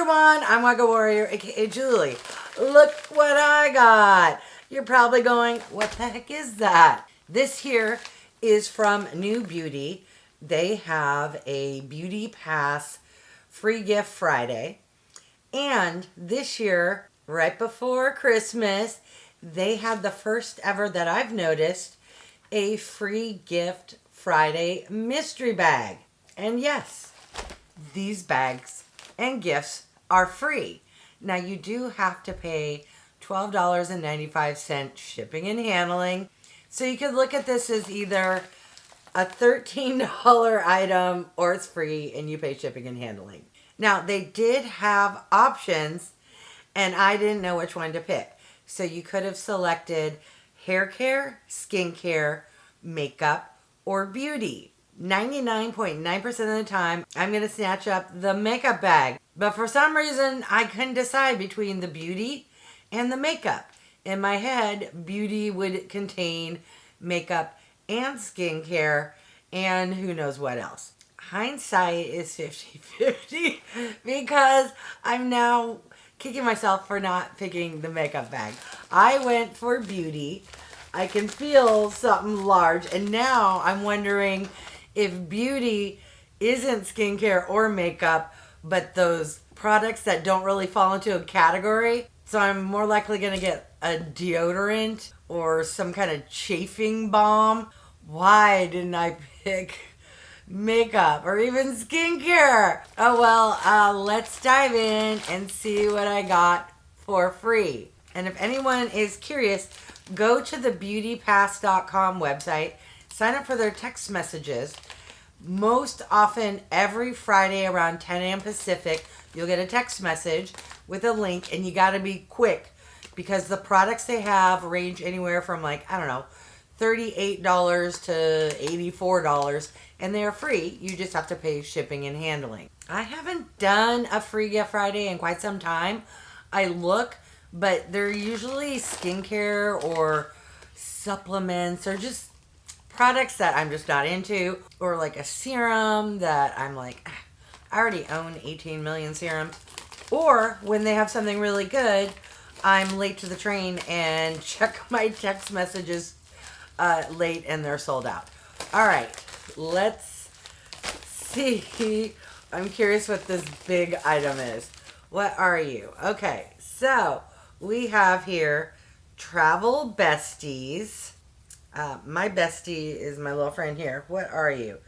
everyone, I'm wygowarrior, aka Julie. Look what I got. You're probably going, what the heck is that? This here is from New Beauty. They have a BeautyPass free gift Friday. And this year, right before Christmas, they had the first ever that I've noticed, a free gift Friday mystery bag. And yes, these bags and gifts are free. Now you do have to pay $12.95 shipping and handling. So you could look at this as either a $13 item or it's free and you pay shipping and handling. Now they did have options and I didn't know which one to pick. So you could have selected hair care, skin care, makeup, or beauty. 99.9% of the time, I'm going to snatch up the makeup bag. But for some reason, I couldn't decide between the beauty and the makeup. In my head, beauty would contain makeup and skincare and who knows what else. Hindsight is 50-50 because I'm now kicking myself for not picking the makeup bag. I went for beauty. I can feel something large, and now I'm wondering if beauty isn't skincare or makeup, but those products that don't really fall into a category. So I'm more likely going to get a deodorant or some kind of chafing balm. Why didn't I pick makeup or even skincare? Oh well, let's dive in and see what I got for free. And if anyone is curious, go to the BeautyPass.com website, sign up for their text messages. Most often, every Friday around 10 a.m. Pacific, you'll get a text message with a link, and you got to be quick because the products they have range anywhere from, like, I don't know, $38 to $84, and they're free. You just have to pay shipping and handling. I haven't done a free gift Friday in quite some time. I look, but they're usually skincare or supplements or just products that I'm just not into, or like a serum that I'm like, I already own 18 million serums. Or when they have something really good, I'm late to the train and check my text messages late and they're sold out. All right, let's see. I'm curious what this big item is. What are you? Okay, so we have here Travel Besties. My bestie is my little friend here. What are you?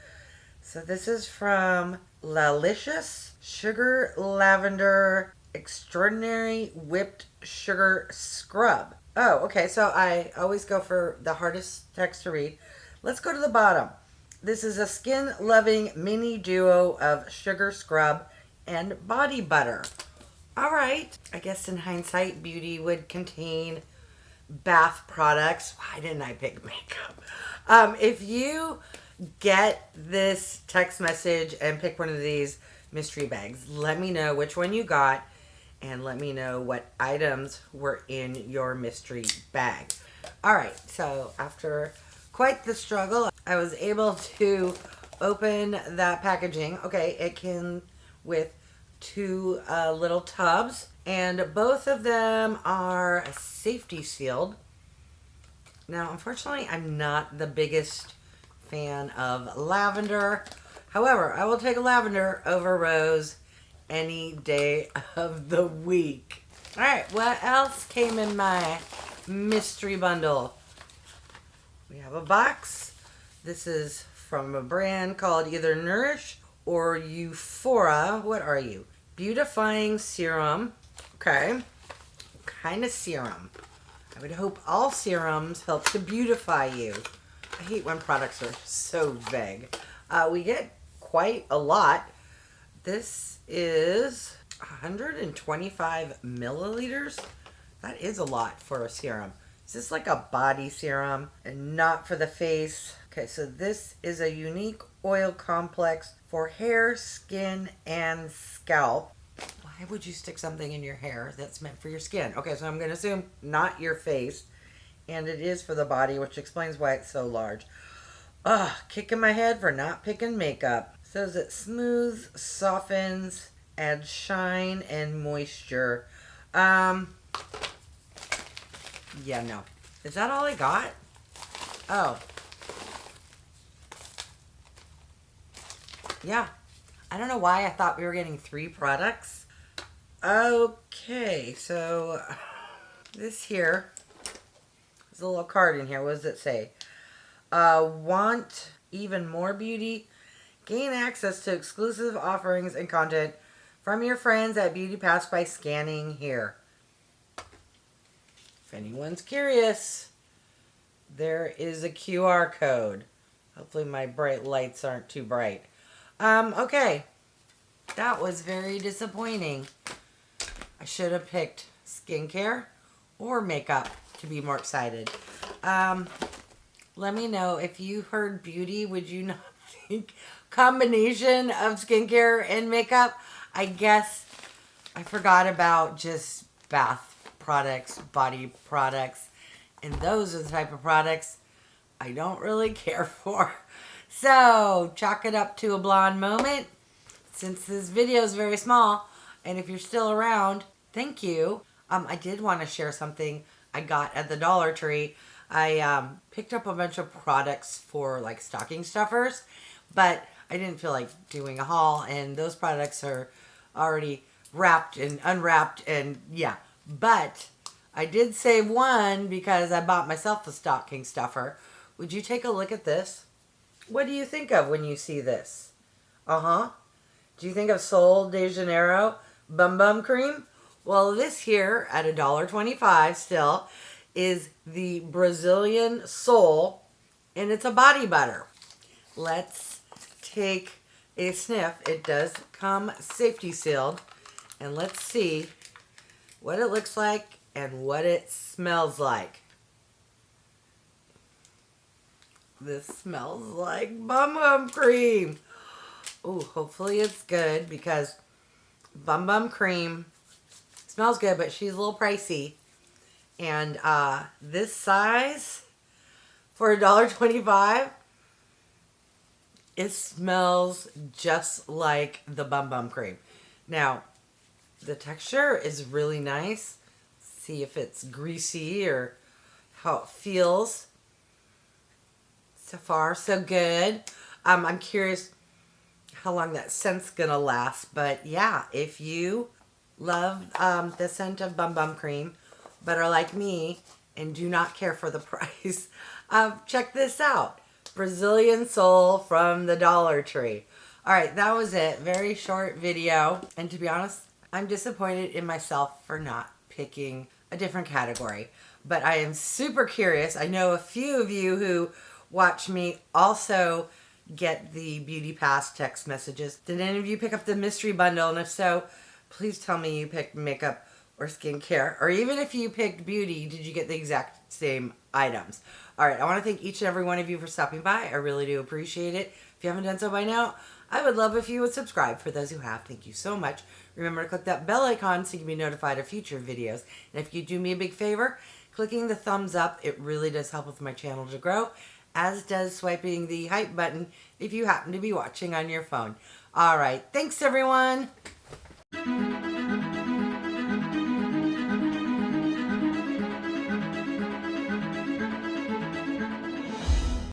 So this is from LALICIOUS Sugar Lavender Extraordinary Whipped Sugar Scrub. Oh, okay. So I always go for the hardest text to read. Let's go to the bottom. This is a skin-loving mini duo of sugar scrub and body butter. All right. I guess in hindsight, beauty would contain bath products. Why didn't I pick makeup? If you get this text message and pick one of these mystery bags, let me know which one you got and let me know what items were in your mystery bag. All right, so after quite the struggle, I was able to open that packaging. Okay, it came with two little tubs, and both of them are safety sealed. Now, unfortunately, I'm not the biggest fan of lavender. However, I will take lavender over rose any day of the week. All right, what else came in my mystery bundle? We have a box. This is from a brand called either Nourish or EUFORA. What are you? Beautifying serum. Okay. What kind of serum? I would hope all serums help to beautify you. I hate when products are so vague. We get quite a lot. This is 125 milliliters. That is a lot for a serum. Is this like a body serum and not for the face? Okay, so this is a unique oil complex for hair, skin, and scalp. Why would you stick something in your hair that's meant for your skin? Okay, so I'm going to assume not your face. And it is for the body, which explains why it's so large. Ugh, kicking my head for not picking makeup. It says it smooths, softens, Add shine and moisture. Yeah, no. Is that all I got? Oh. Yeah. I don't know why I thought we were getting 3 products. Okay, so this here is a little card in here. What does it say? Want even more beauty? Gain access to exclusive offerings and content from your friends at BeautyPass by scanning here. If anyone's curious, there is a QR code. Hopefully my bright lights aren't too bright. Okay. That was very disappointing. I should have picked skincare or makeup to be more excited. Let me know if you heard beauty. Would you not think combination of skincare and makeup? I guess I forgot about just bath products, body products, and those are the type of products I don't really care for. So chalk it up to a blonde moment. Since this video is very small, and if you're still around, thank you. I did want to share something I got at the Dollar Tree. I picked up a bunch of products for like stocking stuffers, but I didn't feel like doing a haul, and those products are already wrapped and unwrapped, and yeah. But I did save one because I bought myself a stocking stuffer. Would you take a look at this? What do you think of when you see this? Uh-huh. Do you think of Sol de Janeiro Bum Bum Cream? Well, this here at $1.25 still is the Brazilian Sol, and it's a body butter. Let's take a sniff. It does come safety sealed, and let's see what it looks like and what it smells like. This smells like Bum Bum Cream. Oh, hopefully it's good because Bum Bum Cream smells good, but she's a little pricey. And this size for $1.25, it smells just like the Bum Bum Cream. Now, the texture is really nice. See if it's greasy or how it feels. So far, so good. I'm curious how long that scent's gonna last, but yeah, if you love the scent of Bum Bum Cream but are like me and do not care for the price, check this out. Brazilian Sol from the Dollar Tree. Alright, that was it. Very short video, and to be honest, I'm disappointed in myself for not picking a different category, but I am super curious. I know a few of you who watch me also get the BeautyPass text messages. Did any of you pick up the mystery bundle? And if so, please tell me you picked makeup or skincare. Or even if you picked beauty, did you get the exact same items? Alright, I want to thank each and every one of you for stopping by. I really do appreciate it. If you haven't done so by now, I would love if you would subscribe. For those who have, thank you so much. Remember to click that bell icon so you can be notified of future videos. And if you do me a big favor, clicking the thumbs up, it really does help with my channel to grow, as does swiping the hype button if you happen to be watching on your phone. All right, thanks everyone.